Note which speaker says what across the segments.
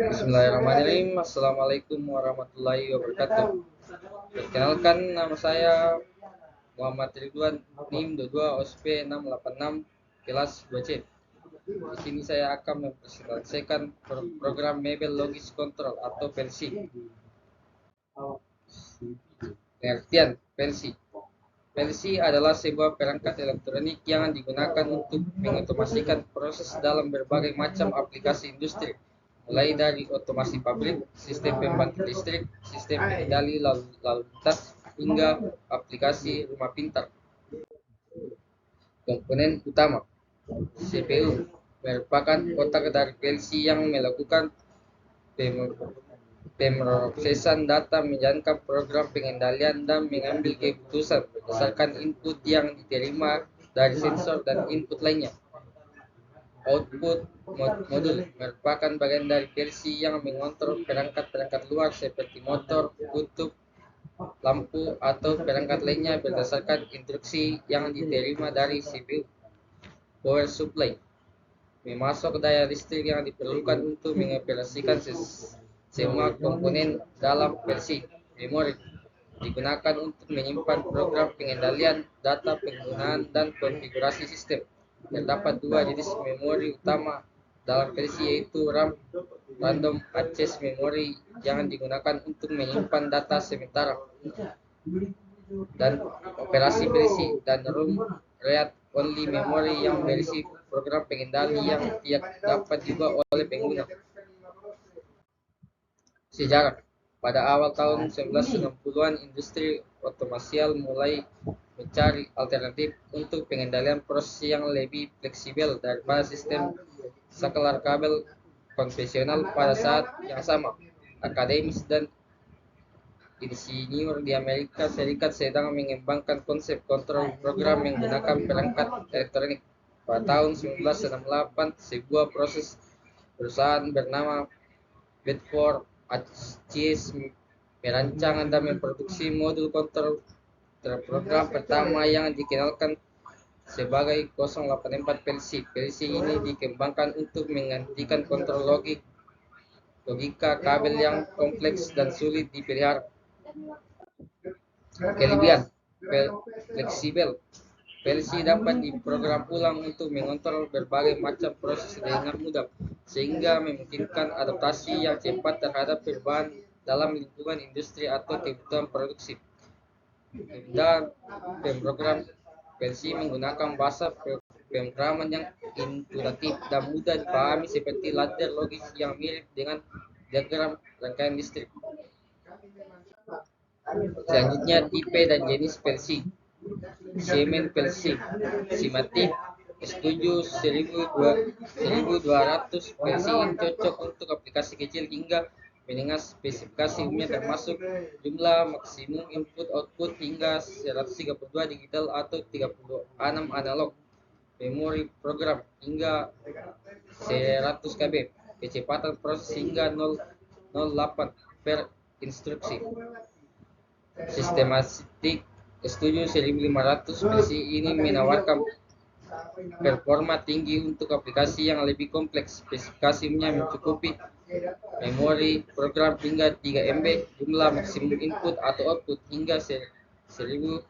Speaker 1: Bismillahirrahmanirrahim. Assalamualaikum warahmatullahi wabarakatuh. Perkenalkan, nama saya Muhammad Ridwan, NIM 22 OSP 686 kelas 2C. Di sini saya akan mempresentasikan program Mebel Logis Control atau PLC. Pengertian PLC. PLC adalah sebuah perangkat elektronik yang digunakan untuk mengotomasikan proses dalam berbagai macam aplikasi industri, mulai dari otomasi pabrik, sistem pembangkit listrik, sistem pengendali lalu lintas, hingga aplikasi rumah pintar. Komponen utama CPU merupakan otak dari PLC yang melakukan pemrosesan data, menjalankan program pengendalian, dan mengambil keputusan berdasarkan input yang diterima dari sensor dan input lainnya. Output modul merupakan bagian dari PLC yang mengontrol perangkat-perangkat luar seperti motor, kutub, lampu, atau perangkat lainnya berdasarkan instruksi yang diterima dari CPU. Power supply memasok daya listrik yang diperlukan untuk mengoperasikan semua komponen dalam PLC. Memori digunakan untuk menyimpan program pengendalian, data penggunaan, dan konfigurasi sistem. Terdapat dua jenis memori utama dalam PLC, yaitu RAM (Random Access Memory) yang digunakan untuk menyimpan data sementara dan operasi PLC, dan ROM (Read Only Memory) yang berisi program pengendali yang tidak dapat diubah oleh pengguna. Sejarah. Pada awal tahun 1960-an, industri otomasial mulai mencari alternatif untuk pengendalian proses yang lebih fleksibel daripada sistem saklar kabel konvensional. Pada saat yang sama, akademis dan insinyur di Amerika Serikat sedang mengembangkan konsep kontrol program menggunakan perangkat elektronik. Pada tahun 1968, sebuah perusahaan bernama Bedford Hughes merancang dan memproduksi modul kontrol terprogram pertama yang dikenalkan sebagai 084 PLC. PLC ini dikembangkan untuk menggantikan kontrol logika kabel yang kompleks dan sulit dipelihara. Kelebihan fleksibel. PLC dapat diprogram ulang untuk mengontrol berbagai macam proses dengan mudah, sehingga memungkinkan adaptasi yang cepat terhadap perubahan dalam lingkungan industri atau kebutuhan produksi. Dan pemrogram PLC menggunakan bahasa pemrograman yang intuitif dan mudah dipahami seperti ladder logis yang mirip dengan diagram rangkaian listrik. Selanjutnya, tipe dan jenis PLC. Siemens PLC Simatic S7 1200 PLC ini cocok untuk aplikasi kecil hingga menengah. Spesifikasi umumnya termasuk jumlah maksimum input-output hingga 132 digital atau 36 analog, memori program hingga 100 KB, kecepatan proses hingga 0,08 per instruksi. Sistematik S7 1500 PLC ini menawarkan performa tinggi untuk aplikasi yang lebih kompleks. Spesifikasinya mencukupi memori program hingga 3 MB, jumlah maksimum input atau output hingga 1024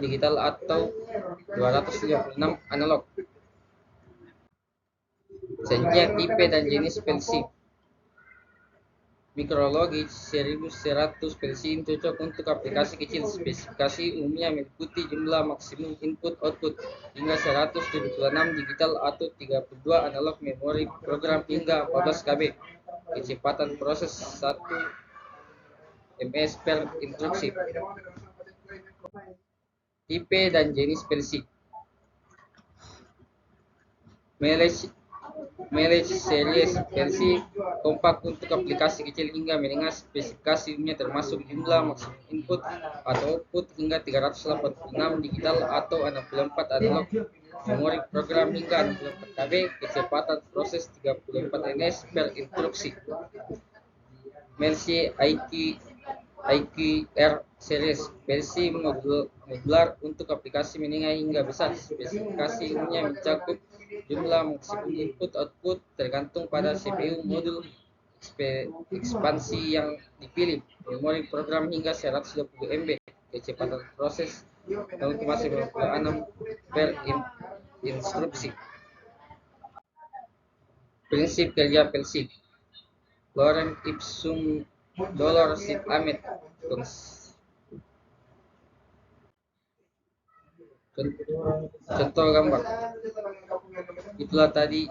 Speaker 1: digital atau 256 analog. Selanjutnya, tipe dan jenis PLC. Micrologix 1100 PLC ini cocok untuk aplikasi kecil. Spesifikasi umumnya meliputi jumlah maksimum input-output hingga 176 digital atau 32 analog, memori program hingga 14 KB, kecepatan proses 1 ms per instruksi. Tipe dan jenis PLC. Mileage series PLC kompak untuk aplikasi kecil hingga menengah. Spesifikasi umumnya termasuk jumlah maksimum input atau output hingga 386 digital atau 64 analog, memori program hingga 64 KB, kecepatan proses 34 ns per instruksi. Mercy IQR series PLC modular untuk aplikasi menengah hingga besar. Spesifikasi umumnya mencakup jumlah maksimum input-output tergantung pada CPU modul ekspansi yang dipilih, memori program hingga 120 MB, kecepatan proses untuk masih 56 per instruksi. Prinsip kerja Persib. Lorem ipsum dolor sit amet. Contoh gambar. Itulah tadi,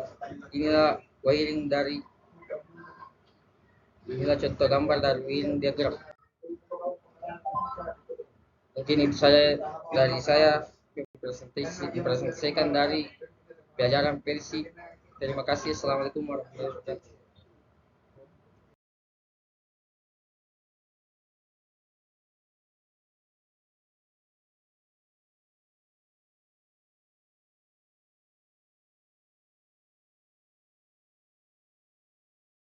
Speaker 1: inilah wiring dari, inilah contoh gambar dari wiring diagram. Mungkin itu saya dari saya presentasikan dari pelajaran Persib. Terima kasih. Assalamualaikum warahmatullahi wabarakatuh.